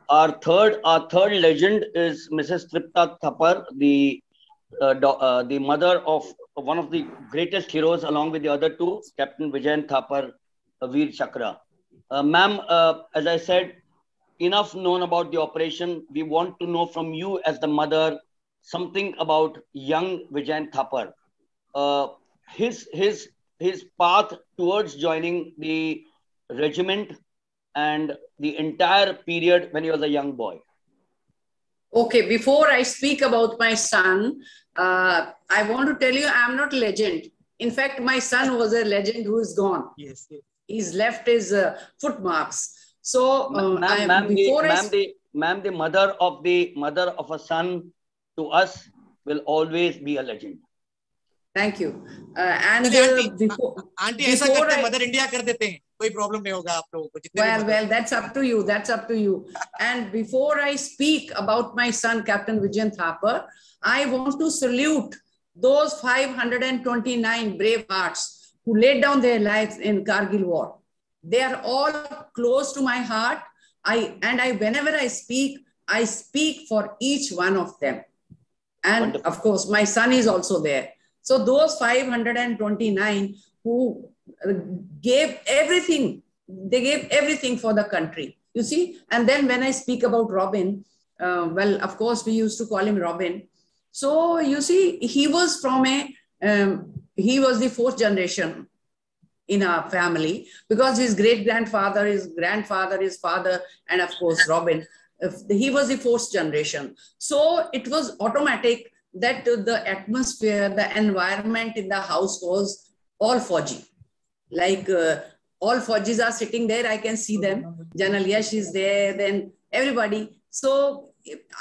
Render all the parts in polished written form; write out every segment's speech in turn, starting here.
Our third legend is Mrs. Tripta Thapar, the mother of one of the greatest heroes, along with the other two, Captain Vijayan Thapar, Veer Chakra. Ma'am, as I said, enough known about the operation. We want to know from you, as the mother, something about young Vijayan Thapar. His path towards joining the regiment and the entire period when he was a young boy. Okay, before I speak about my son, I want to tell you I'm not a legend. In fact, my son was a legend who is gone. Yes. He's left his footmarks. So, ma'am, the mother of a son to us will always be a legend. Thank you. Aunty ऐसा करते हैं, mother India कर देते हैं, कोई problem नहीं होगा आप लोगों को. Well, that's up to you. That's up to you. And before I speak about my son, Captain Vijayan Thapar, I want to salute those 529 brave hearts who laid down their lives in Kargil war. They are all close to my heart. Whenever I speak for each one of them. And wonderful. Of course, my son is also there. So those 529 who gave everything, they gave everything for the country, you see. And then when I speak about Robin, well, of course, we used to call him Robin. So you see, he was from he was the fourth generation in our family, because his great-grandfather, his grandfather, his father, and of course, Robin, he was the fourth generation. So it was automatic that the atmosphere, the environment in the house was all Fauji. Like all Faujis are sitting there, I can see them. Janal Yash is there, then everybody. So,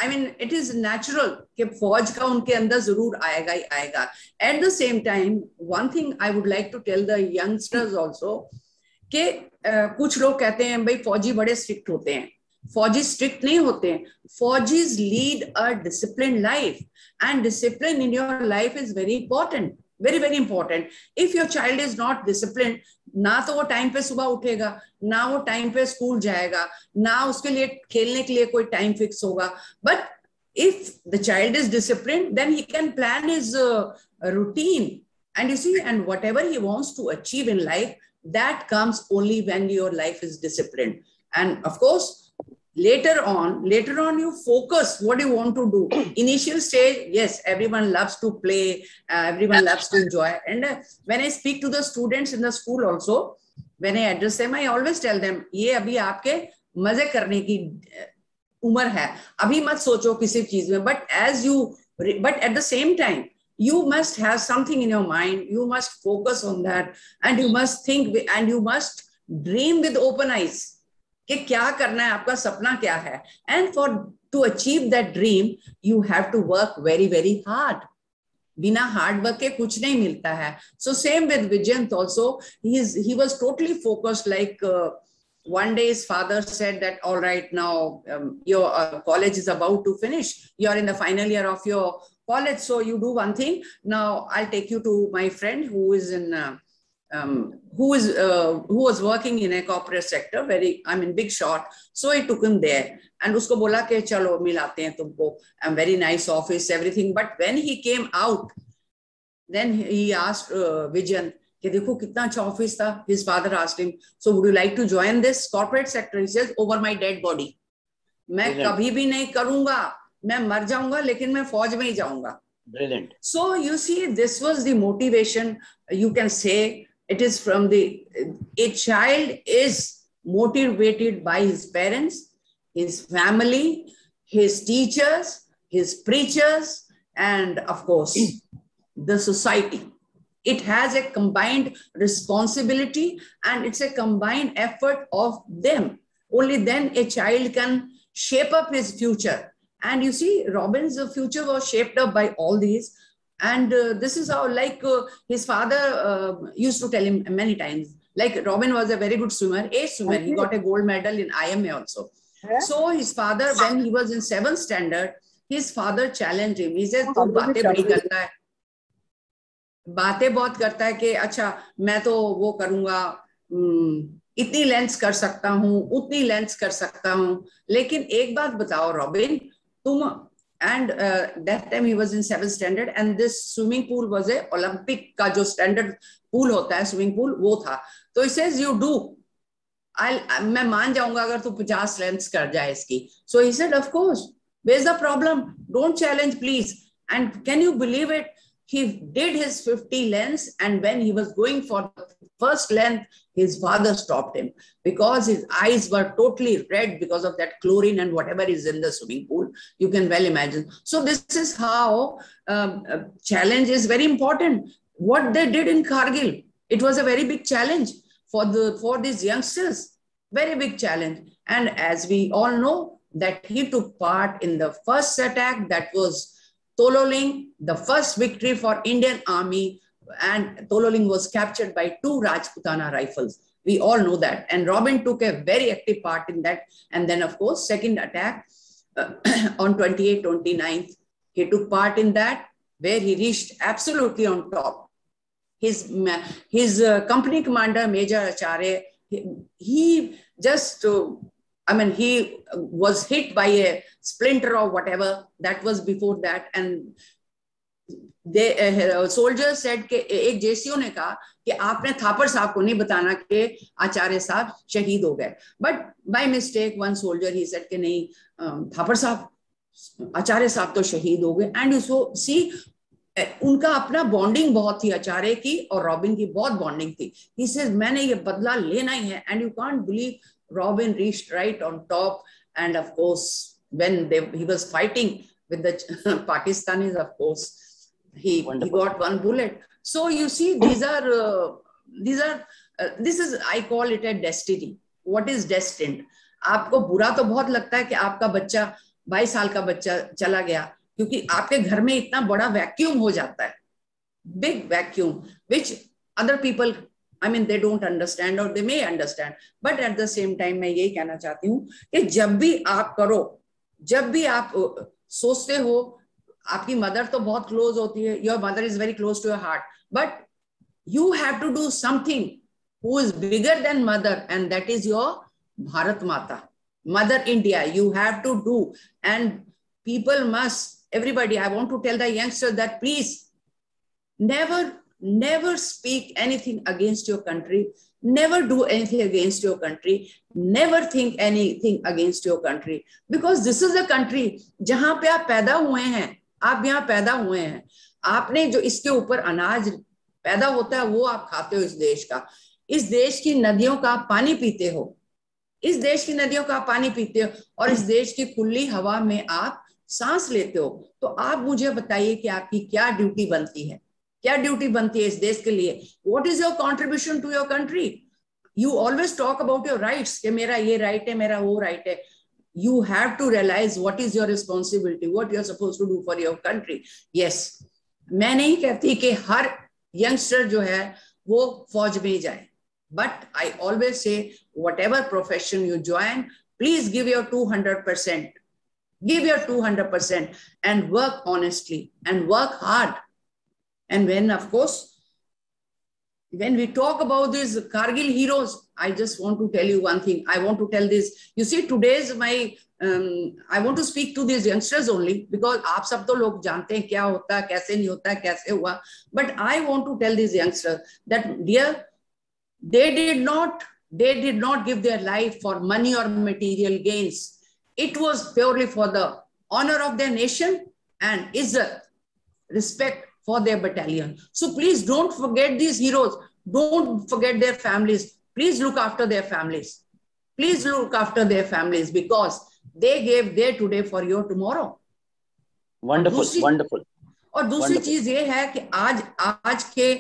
I mean, it is natural that Fauj ka unke andar zarur aayega hi aayega. At the same time, one thing I would like to tell the youngsters also, कि कुछ लोग कहते हैं भाई फौजी बड़े strict होते हैं. फौजी स्ट्रिक्ट नहीं होते हैं. फौजीज lead a discipline life, and discipline in your life is very important, very very important. If your child is not discipline, ना तो वो टाइम पे सुबह उठेगा, ना वो टाइम पे स्कूल जाएगा, ना उसके लिए खेलने के लिए कोई टाइम फिक्स होगा. But if the child is disciplined, then he can plan his routine, and you see, and whatever he wants to achieve in life, that comes only when your life is disciplined. And of course, later on you focus what you want to do. Initial stage, yes, everyone loves to play, everyone loves to enjoy. And when I speak to the students in the school also, when I address them, I always tell them, ये अभी आपके मजे करने की उम्र है, अभी मत सोचो किसी चीज में. But at the same time, you must have something in your mind. You must focus on that, and you must think, and you must dream with open eyes. कि क्या करना है, आपका सपना क्या है. And to achieve that dream, you have to work very, very hard. बिना hard work के कुछ नहीं मिलता है. So same with Vijayant also. He was totally focused. Like one day his father said that, all right, now your college is about to finish. You are in the final year of your college, so you do one thing. Now I'll take you to my friend who is in who was working in a corporate sector, big shot. So he took him there and usko bola ke chalo मिलाते हैं तुमको, very nice office, everything. But when he came out, then he asked Vijayant कि देखो कितना अच्छा office था. His father asked him, so would you like to join this corporate sector? He says, over my dead body. मैं कभी भी नहीं करूंगा, मैं मर जाऊंगा, लेकिन मैं फौज में ही जाऊंगा. Brilliant. So you see, this was the motivation. You can say it is from a child is motivated by his parents, his family, his teachers, his preachers, and of course, the society. It has a combined responsibility, and it's a combined effort of them. Only then a child can shape up his future. And you see, Robin's future was shaped up by all these. And this is how, like his father used to tell him many times, like Robin was a very good swimmer, he got a gold medal in IMA also. So his father, when he was in 7th standard, his father challenged him. He said, "Tu बातें बड़ी करता है, बातें बहुत करता है कि अच्छा मैं तो वो करूंगा, इतनी लेंस कर सकता हूँ, उतनी लेंस कर सकता हूँ, लेकिन एक बात बताओ रॉबिन, तुम, and that time he was in 7th standard and this swimming pool was a Olympic का जो standard pool होता है swimming pool वो था. तो he says you do, मैं मान जाऊंगा अगर तू 50 लेंस कर जाए इसकी. So he said of course, where's the problem, don't challenge please. And can you believe it, he did his 50 lengths, and when he was going for the first length, his father stopped him because his eyes were totally red because of that chlorine and whatever is in the swimming pool. You can well imagine. So this is how challenge is very important. What they did in Kargil, it was a very big challenge for these youngsters, very big challenge. And as we all know that he took part in the first attack, that was Tololing, the first victory for Indian Army, and Tololing was captured by 2 Rajputana rifles. We all know that. And Robin took a very active part in that. And then, of course, second attack on 28th, 29th, he took part in that, where he reached absolutely on top. His company commander, Major Acharya, he just, he was hit by a splinter or whatever. That was before that. And they soldiers said कि एक JCO ने कहा कि आपने थापर साहब को नहीं बताना कि आचार्य साहब शहीद हो गए. But by mistake, one soldier, he said कि नहीं, थापर साहब, आचार्य साहब तो शहीद हो गए. And so see, उनका अपना बॉन्डिंग बहुत थी, आचार्य की और रॉबिन की बहुत बॉन्डिंग थी. He says मैंने ये बदला लेना ही है. And you can't believe Robin reached right on top. And of course, when he was fighting with the Pakistanis, of course, he got one bullet. So you see, this is, I call it a destiny. What is destined? आपको बुरा तो बहुत लगता है कि आपका बच्चा 22 साल का बच्चा चला गया, क्योंकि आपके घर में इतना बड़ा वैक्यूम हो जाता है, big vacuum, which other people, they don't understand, or they may understand. But at the same time, मैं यही कहना चाहती हूँ कि जब भी आप करो, जब भी आप सोचते हो, आपकी मदर तो बहुत क्लोज होती है, your mother is very close to your heart, but you have to do something who is bigger than mother, and that is your Bharat Mata, Mother India. You have to do, and people must, everybody, I want to tell the youngsters that please never speak anything against your country, never do anything against your country, never think anything against your country, because this is a country जहां पे आप पैदा हुए हैं, आप यहाँ पैदा हुए हैं, आपने जो इसके ऊपर अनाज पैदा होता है वो आप खाते हो, इस देश का, इस देश की नदियों का पानी पीते हो, इस देश की नदियों का पानी पीते हो, और इस देश की खुली हवा में आप सांस लेते हो. तो आप मुझे बताइए कि आपकी क्या ड्यूटी बनती है, क्या ड्यूटी बनती है इस देश के लिए. What is your contribution to your country? You always talk about your rights कि मेरा ये राइट है, मेरा वो राइट है. You have to realize what is your responsibility, what you are supposed to do for your country. Yes, मैं नहीं कहती कि हर youngster जो है वो फौज में जाए, but I always say whatever profession you join, please give your 200%, give your 200% and work honestly and work hard. And when, of course, when we talk about these Kargil heroes, I just want to tell you one thing. I want to tell this. You see, today's my, I want to speak to these youngsters only, because आप सब तो लोग जानते हैं क्या होता है, कैसे नहीं होता है, कैसे हुआ. But I want to tell these youngsters that, dear, they did not give their life for money or material gains. It was purely for the honor of their nation and izzat, respect for their battalion. So please don't forget these heroes. Don't forget their families. Please look after their families. Please look after their families, because they gave their today for your tomorrow. Wonderful, wonderful. और दूसरी चीज ये है कि आज के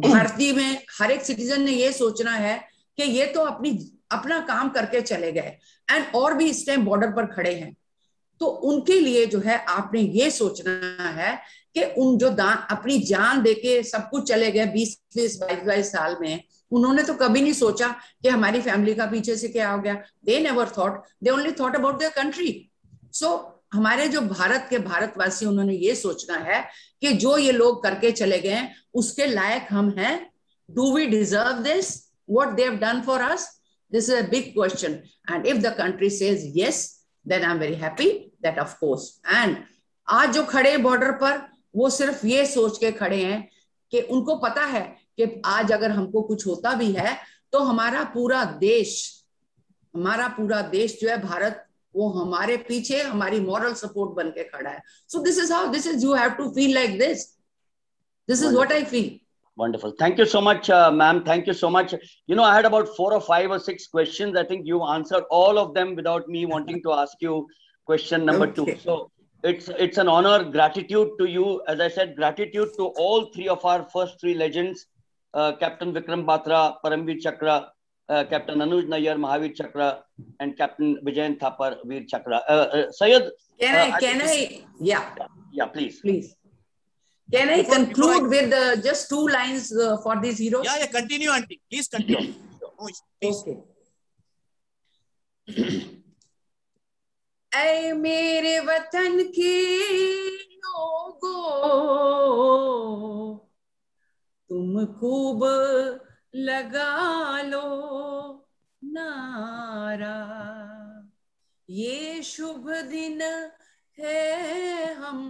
भारतीय में हर एक सिटीजन ने ये सोचना है कि ये तो अपना काम करके चले गए, एंड और भी इस टाइम बॉर्डर पर खड़े हैं. तो उनके लिए जो है आपने ये सोचना है कि उन जो अपनी जान देके सब कुछ चले गए 20-22 साल में, उन्होंने तो कभी नहीं सोचा कि हमारी फैमिली का पीछे से क्या हो गया. They never thought, they only thought about their country. So हमारे जो भारत के भारतवासी, उन्होंने ये सोचना है कि जो ये लोग करके चले गए उसके लायक हम हैं. Do we deserve this? what they have done for us? This is a big question. And if the country says yes, then I'm very happy that of course. And आज जो खड़े बॉर्डर पर वो सिर्फ ये सोच के खड़े हैं कि उनको पता है कि आज अगर हमको कुछ होता भी है तो हमारा पूरा देश जो है भारत, वो हमारे पीछे हमारी मॉरल सपोर्ट बन के खड़ा है. So this is how, this is, you have to feel like this. This is what I feel. Wonderful. Thank you so much, ma'am. Thank you so much. You know, I had about 4 or 5 or 6 questions. I think you answered all of them without me wanting to ask you question number 2. So it's an honor, gratitude to you. As I said, gratitude to all 3 of our first 3 legends, Captain Vikram Batra, Paramveer Chakra, Captain Anuj Nayyar, Mahavir Chakra, and Captain Vijayan Thapar, Veer Chakra. Syed, Yeah, please. Can I conclude with just 2 lines for these heroes? Yeah, continue, auntie. Please continue. Please. Okay. ऐ मेरे वतन के लोगों, तुम खूब लगा लो नारा, ये शुभ दिन है हम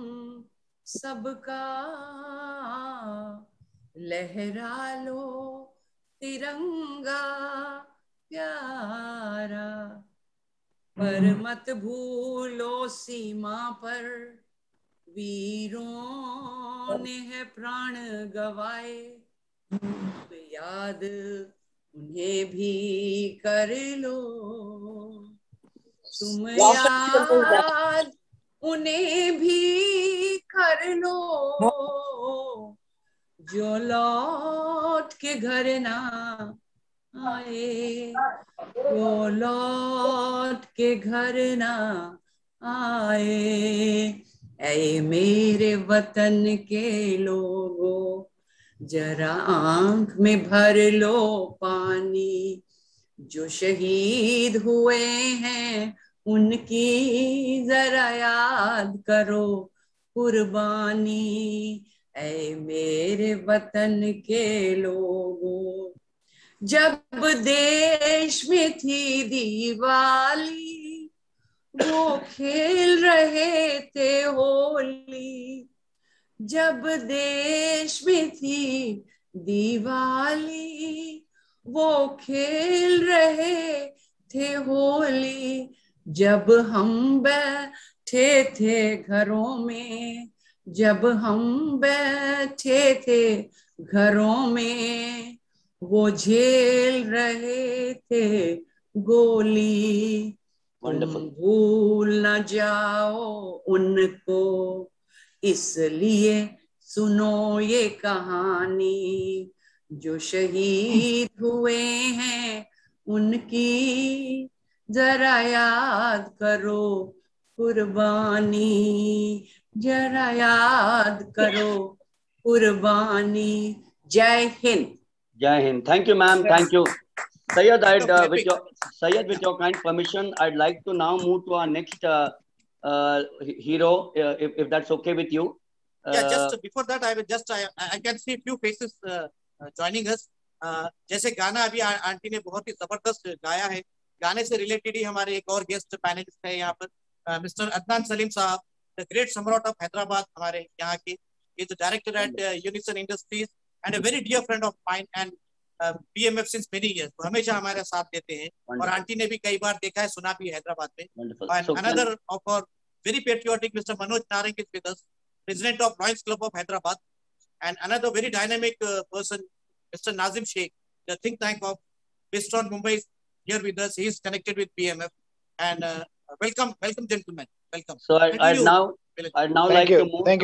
सबका, लहरा लो तिरंगा प्यारा, पर मत भूलो सीमा पर वीरों ने है प्राण गवाए, याद उन्हें भी कर लो, तुम याद उन्हें भी कर लो, जो लौट के घर ना आए, जो लौट के घर ना आए। ऐ मेरे वतन के लोगों, जरा आंख में भर लो पानी, जो शहीद हुए हैं उनकी जरा याद करो कुर्बानी। ऐ मेरे वतन के लोगों, जब देश में थी दिवाली, वो खेल रहे थे होली, जब देश में थी दिवाली, वो खेल रहे थे होली, जब हम बैठे थे घरों में, जब हम बैठे थे घरों में, वो झेल रहे थे गोली। तुम भूल न जाओ उनको, इसलिए सुनो ये कहानी, जो शहीद हुए हैं उनकी जरा याद करो कुर्बानी, जरा याद करो कुर्बानी। जय Hind. Jai Hind. Thank you, ma'am. Thank you. Syed, with your kind permission, I'd like to now move to our next hero, if that's okay with you. Yeah, just before that, I can see a few faces joining us. जैसे गाना अभी aunty ने बहुत ही जबरदस्त गाया है, गाने से रिलेटेड ही हमारे एक और गेस्ट पैनलिस्ट है यहाँ पर, मिस्टर अदनान सलीम साहब, द ग्रेट सम्राट ऑफ हैदराबाद, हमारे यहाँ के, is director at unison industries and a very dear friend of mine and BMF since many years. तो हमेशा हमारे साथ देते हैं। और आंटी ने भी कई बार देखा है, सुना भी हैदराबाद में। And another of our very patriotic Mr. Manoj Narang is with us, President of Lions Club of Hyderabad, and another very dynamic person, Mr. Nazim Sheikh, the think tank of Western Mumbai, is here with us. He is connected with BMF, and welcome gentlemen, welcome. So I'd now like to move. Thank you.